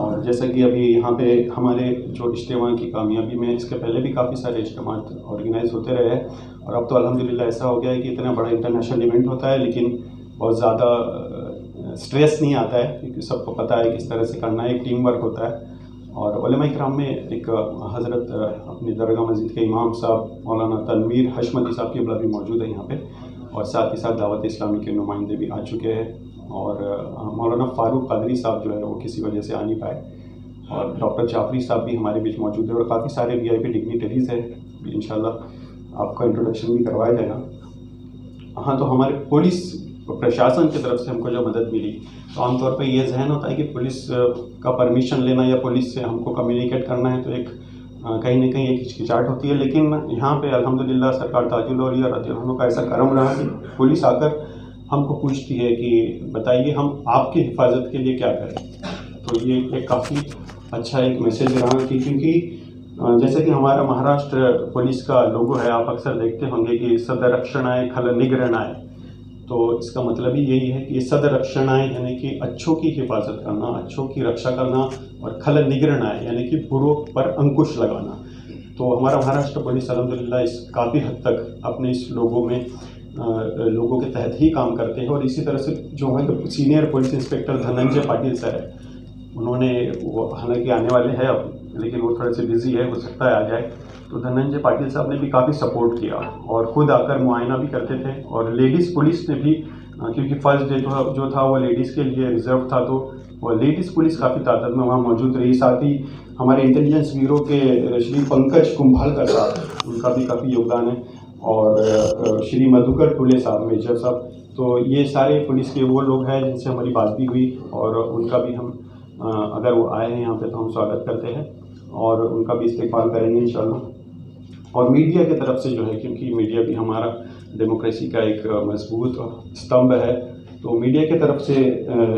और जैसा कि अभी यहाँ पे हमारे जो इज्तिमा की कामयाबी में इसके पहले भी काफ़ी सारे इज्तिमा ऑर्गेनाइज होते रहे हैं और अब तो अल्हम्दुलिल्लाह ऐसा हो गया है कि इतना बड़ा इंटरनेशनल इवेंट होता है लेकिन बहुत ज़्यादा स्ट्रेस नहीं आता है क्योंकि सबको पता है किस तरह से करना है, एक टीम वर्क होता है। और उलमा इकराम में एक हज़रत अपनी दरगाह मस्जिद के इमाम साहब मौलाना तनवीर हशमती साहब की भी मौजूद है यहाँ पे और साथ ही साथ दावत इस्लामी के नुमाइंदे भी आ चुके हैं और मौलाना फ़ारूक क़ादरी साहब जो है वो किसी वजह से आ नहीं पाए और डॉक्टर जाफरी साहब भी हमारे बीच मौजूद है और काफ़ी सारे VIP डिग्निटरीज़ हैं, इंशाल्लाह आपका इंट्रोडक्शन भी करवाया जाएगा। हाँ, तो हमारे पुलिस प्रशासन की तरफ से हमको जो मदद मिली तो आमतौर पर यह जहन होता है कि पुलिस का परमिशन लेना या पुलिस से हमको कम्युनिकेट करना है तो एक कहीं ना कहीं एक हिचकिचाहट होती है, लेकिन यहाँ पे अल्हम्दुलिल्लाह सरकार ताजुल औलिया रज़ियल्लाहु अन्हु का ऐसा करम रहा कि पुलिस आकर हमको पूछती है कि बताइए हम आपकी हिफाजत के लिए क्या करें। तो ये एक काफ़ी अच्छा एक मैसेज रहा कि क्योंकि जैसे कि हमारा महाराष्ट्र पुलिस का लोगो है, आप अक्सर देखते होंगे कि सदरक्षणाय खल निग्रहणाय, तो इसका मतलब ही यही है कि सदरक्षणाय यानी कि अच्छों की हिफाजत करना, अच्छों की रक्षा करना और खल निग्रहणाय यानी कि बुरों पर अंकुश लगाना। तो हमारा महाराष्ट्र पुलिस अल्हम्दुलिल्लाह इस काफ़ी हद तक अपने इस लोगों में लोगों के तहत ही काम करते हैं और इसी तरह से जो है senior police inspector Dhananjay Patil sir है, उन्होंने वो हालांकि आने वाले हैं अब लेकिन वो थोड़े से बिज़ी है, हो सकता है आ जाए। तो धनंजय पाटिल साहब ने भी काफ़ी सपोर्ट किया और ख़ुद आकर मुआयना भी करते थे और लेडीज़ पुलिस ने भी क्योंकि फर्स्ट डे जो था वो लेडीज़ के लिए रिजर्व था तो वो लेडीज़ पुलिस काफ़ी तादाद में वहाँ मौजूद रही। साथ ही हमारे इंटेलिजेंस ब्यूरो के श्री पंकज कुंभालकर साहब, उनका भी काफ़ी योगदान है और श्री मधुकर टुले साहब, मेजर साहब, तो ये सारे पुलिस के वो लोग हैं जिनसे हमारी बात भी हुई और उनका भी हम अगर वो आए हैं यहाँ पे तो हम स्वागत करते हैं और उनका भी इस्तेमाल करेंगे इंशाल्लाह। और मीडिया की तरफ से जो है, क्योंकि मीडिया भी हमारा डेमोक्रेसी का एक मजबूत स्तंभ है, तो मीडिया की तरफ से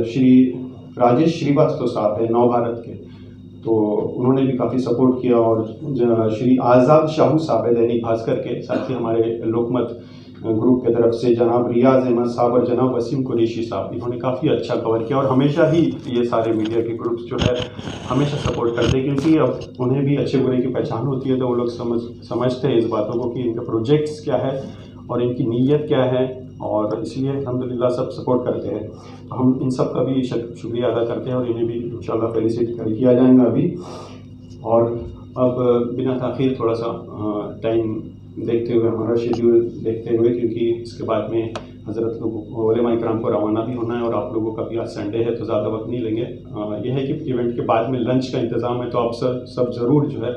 श्री राजेश श्रीवास्तव साहब है नव भारत के, तो उन्होंने भी काफ़ी सपोर्ट किया और श्री आज़ाद शाहू साहब है दैनिक भास्कर के, साथ ही हमारे लोकमत ग्रुप की तरफ से जनाब रियाज अहमद साहब और जनाब वसीम कुरैशी साहब, इन्होंने काफ़ी अच्छा कवर किया और हमेशा ही ये सारे मीडिया के ग्रुप्स जो है हमेशा सपोर्ट करते हैं क्योंकि अब उन्हें भी अच्छे बुरे की पहचान होती है, तो वो लोग समझते हैं इस बातों को कि इनके प्रोजेक्ट्स क्या है और इनकी नीयत क्या है और इसलिए अल्हम्दुलिल्लाह सब सपोर्ट करते हैं। तो हम इन सब का भी शुक्रिया अदा करते हैं और इन्हें भी इंशाल्लाह फेलिसिट किया जाएगा अभी। और अब बिना ताख़ीर थोड़ा सा टाइम देखते हुए, हमारा शेड्यूल देखते हुए, क्योंकि इसके बाद में हज़रत लोग उलमा इकराम को रवाना भी होना है और आप लोगों का भी आज संडे है तो ज़्यादा वक्त नहीं लेंगे। यह है कि इवेंट के बाद में लंच का इंतज़ाम है, तो आप सब ज़रूर जो है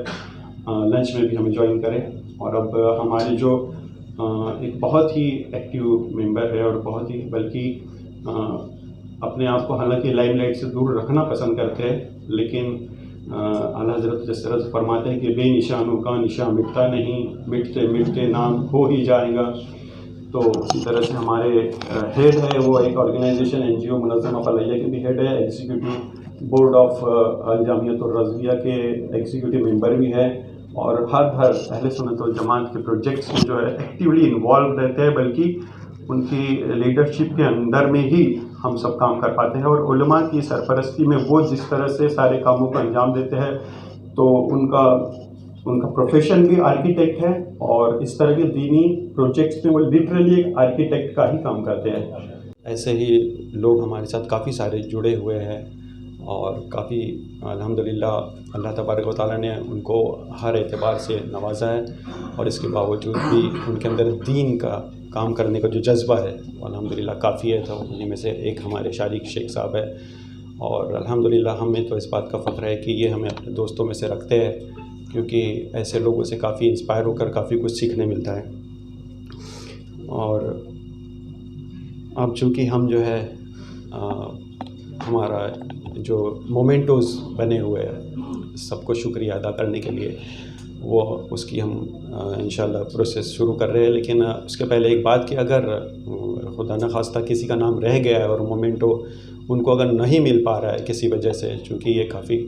लंच में भी हमें ज्वाइन करें। और अब हमारे जो एक बहुत ही एक्टिव मेंबर है और बहुत ही बल्कि अपने आप को हालांकि लाइमलाइट से दूर रखना पसंद करते हैं, लेकिन आला हज़रत जिस तरह से फरमाते हैं कि बेनिशानों का निशान मिटता नहीं, मिटते मिटते नाम हो ही जाएगा। तो इसी तरह से हमारे हेड है वो एक ऑर्गेनाइजेशन NGO मुनज़्ज़मा फलाहिया के भी हेड है, एग्जीक्यूटिव बोर्ड ऑफ अल जामियतुर रज़विया के एग्जीक्यूटिव मेंबर भी है और हर अहले सुन्नत वल जमात के प्रोजेक्ट्स में जो है एक्टिवली इन्वॉल्व रहते हैं, बल्कि उनकी लीडरशिप के अंदर में ही हम सब काम कर पाते हैं। और उलमा की सरपरस्ती में वो जिस तरह से सारे कामों को अंजाम देते हैं, तो उनका प्रोफेशन भी आर्किटेक्ट है और इस तरह के दीनी प्रोजेक्ट्स में वो लिटरली एक आर्किटेक्ट का ही काम करते हैं। ऐसे ही लोग हमारे साथ काफ़ी सारे जुड़े हुए हैं और काफ़ी अल्हम्दुलिल्लाह अल्लाह तबारक व तआला ने उनको हर एतबार से नवाजा है और इसके बावजूद भी उनके अंदर दीन का काम करने का जो जज्बा है अल्हम्दुलिल्लाह काफ़ी है। तो उन्हीं में से एक हमारे शारिक शेख साहब है और अल्हम्दुलिल्लाह हमें तो इस बात का फ़ख्र है कि ये हमें अपने दोस्तों में से रखते हैं, क्योंकि ऐसे लोगों से काफ़ी इंस्पायर होकर काफ़ी कुछ सीखने मिलता है। और अब चूँकि हम जो है हमारा जो मोमेंटोज़ बने हुए हैं सबको शुक्रिया अदा करने के लिए, वो उसकी हम इंशाल्लाह प्रोसेस शुरू कर रहे हैं। लेकिन उसके पहले एक बात कि अगर खुदा न खास्ता किसी का नाम रह गया है और मोमेंटो उनको अगर नहीं मिल पा रहा है किसी वजह से, चूँकि ये काफ़ी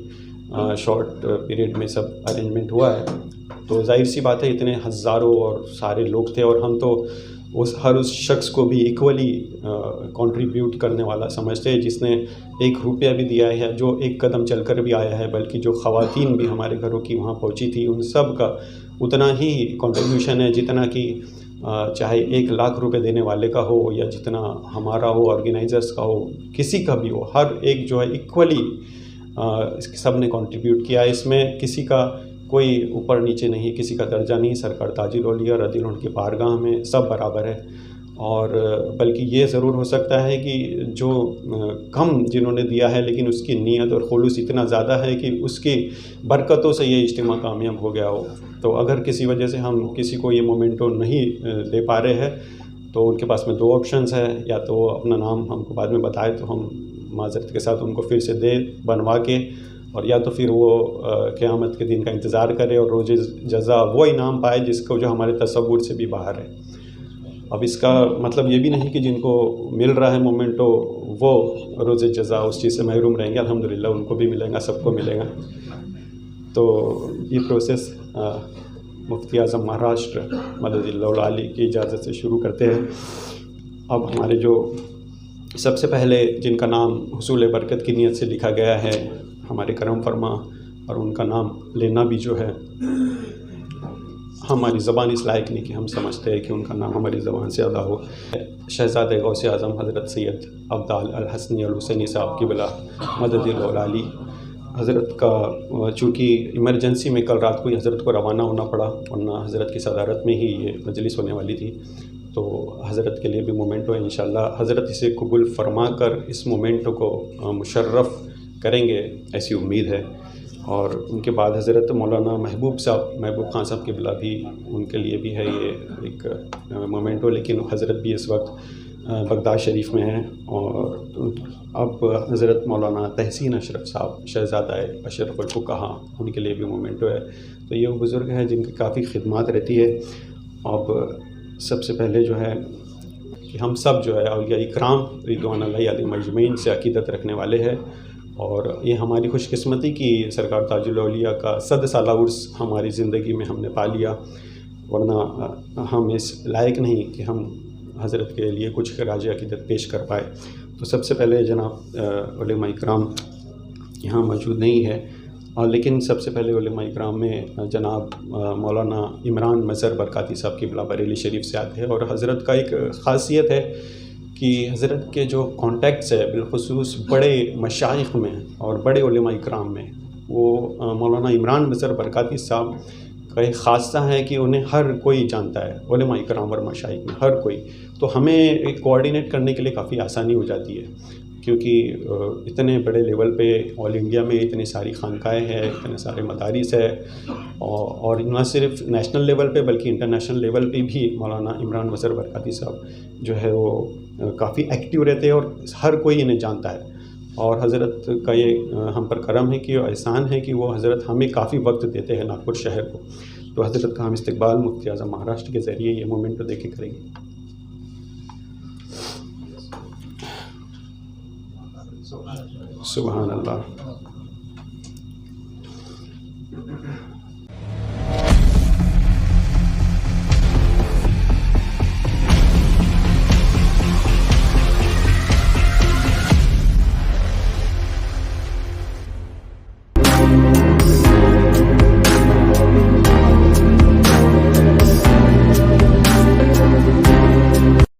शॉर्ट पीरियड में सब अरेंजमेंट हुआ है, तो जाहिर सी बात है इतने हज़ारों और सारे लोग थे और हम तो उस शख्स को भी इक्वली कंट्रीब्यूट करने वाला समझते हैं, जिसने 1 रुपया भी दिया है, जो 1 कदम चलकर भी आया है, बल्कि जो ख़वातीन भी हमारे घरों की वहाँ पहुँची थी, उन सब का उतना ही कंट्रीब्यूशन है जितना कि चाहे 1 लाख रुपए देने वाले का हो या जितना हमारा हो, ऑर्गेनाइजर्स का हो, किसी का भी हो, हर एक जो है इक्वली सब ने कंट्रीब्यूट किया। इसमें किसी का कोई ऊपर नीचे नहीं, किसी का दर्जा नहीं, सरकार ताजिल औलिया रज़ी अल्लाह की बारगाह में सब बराबर है। और बल्कि ये ज़रूर हो सकता है कि जो कम जिन्होंने दिया है, लेकिन उसकी नीयत और खुलूस इतना ज़्यादा है कि उसकी बरकतों से ये इज्तिमा कामयाब हो गया हो। तो अगर किसी वजह से हम किसी को ये मोमेंटो नहीं दे पा रहे हैं, तो उनके पास में 2 ऑप्शंस हैं, या तो अपना नाम हमको बाद में बताए तो हम माज़रत के साथ उनको फिर से दे बनवा के, और या तो फिर वो क़यामत के दिन का इंतज़ार करे और रोज़े जज़ा वो इनाम पाए जिसको जो हमारे तसव्वुर से भी बाहर है। अब इसका मतलब ये भी नहीं कि जिनको मिल रहा है मोमेंटो वो रोज़े जज़ा उस चीज़ से महरूम रहेंगे। अल्हम्दुलिल्लाह उनको भी मिलेगा, सबको मिलेगा। तो ये प्रोसेस मुफ्ती आज़म महाराष्ट्र मददिल्लाह आली की इजाज़त से शुरू करते हैं। अब हमारे जो सबसे पहले जिनका नाम हुसूल बरकत की नीयत से लिखा गया है, हमारे करम फरमा, और उनका नाम लेना भी जो है हमारी ज़बान इस लायक नहीं कि हम समझते हैं कि उनका नाम हमारी ज़बान से अदा हो। शहज़ादे गौसे आज़म हज़रत सैयद अब्दाल अल हसनी अल हुसैनी साहब की बिला मददिल्लाह आली हज़रत का चूँकि इमरजेंसी में कल रात को ही हज़रत को रवाना होना पड़ा, वरना हज़रत की सदारत में ही ये मजलिस होने वाली थी। तो हज़रत के लिए भी मोमेंटो है, इंशाअल्लाह हज़रत इसे कबूल फरमा कर इस मोमेंटो को मुशर्रफ़ करेंगे, ऐसी उम्मीद है। और उनके बाद हज़रत मौलाना महबूब खान साहब की बिला भी, उनके लिए भी है ये एक मोमेंटो, लेकिन हज़रत भी इस वक्त बगदाद शरीफ में हैं। और अब हज़रत मौलाना तहसीन अशरफ साहब शहज़ादा अशरफ फ़ुक़हा, उनके लिए भी मोमेंटो है। तो ये वो बुज़ुर्ग हैं जिनकी काफ़ी खिदमत रहती है। अब सबसे पहले जो है कि हम सब जो है औलिया इकराम रिदवानुल्लाहि अलैहिम अजमईन से अक़ीदत रखने वाले हैं, और ये हमारी खुशकिस्मती कि सरकार ताजुल औलिया का 100 साला उर्स हमारी ज़िंदगी में हमने पा लिया, वरना हम इस लायक नहीं कि हम हज़रत के लिए कुछ खराज अक़ीदत पेश कर पाए। तो सबसे पहले जनाब उलेमा इकराम यहाँ मौजूद नहीं है, लेकिन सबसे पहले उलेमा इकराम में जनाब मौलाना इमरान मज़हर बरकाती साहब की बिला बरेली शरीफ से आते हैं। और हज़रत का एक ख़ासियत है कि हज़रत के जो कॉन्टैक्ट्स है बिलखुसूस बड़े मशाइख में और बड़े उलेमा इकराम में, वो मौलाना इमरान मज़हर बरकाती साहब का एक ख़ासा है कि उन्हें हर कोई जानता है, उलेमा इकराम और मशाइख में हर कोई। तो हमें एक कोऑर्डिनेट करने के लिए काफ़ी आसानी हो जाती है, क्योंकि इतने बड़े लेवल पे ऑल इंडिया में इतनी सारी खानकाएँ हैं, इतने सारे मदारिस है, और न सिर्फ नेशनल लेवल पे बल्कि इंटरनेशनल लेवल पे भी मौलाना इमरान मज़हर बरकाती साहब जो है वो काफ़ी एक्टिव रहते हैं और हर कोई इन्हें जानता है। और हज़रत का ये हम पर करम है कि एहसान है कि वो हज़रत हमें काफ़ी वक्त देते हैं नागपुर शहर को। तो हज़रत का हम इस्तकबाल मुफ्ती आज़म महाराष्ट्र के ज़रिए ये मोमेंट दे के करेंगे। सुभान अल्लाह।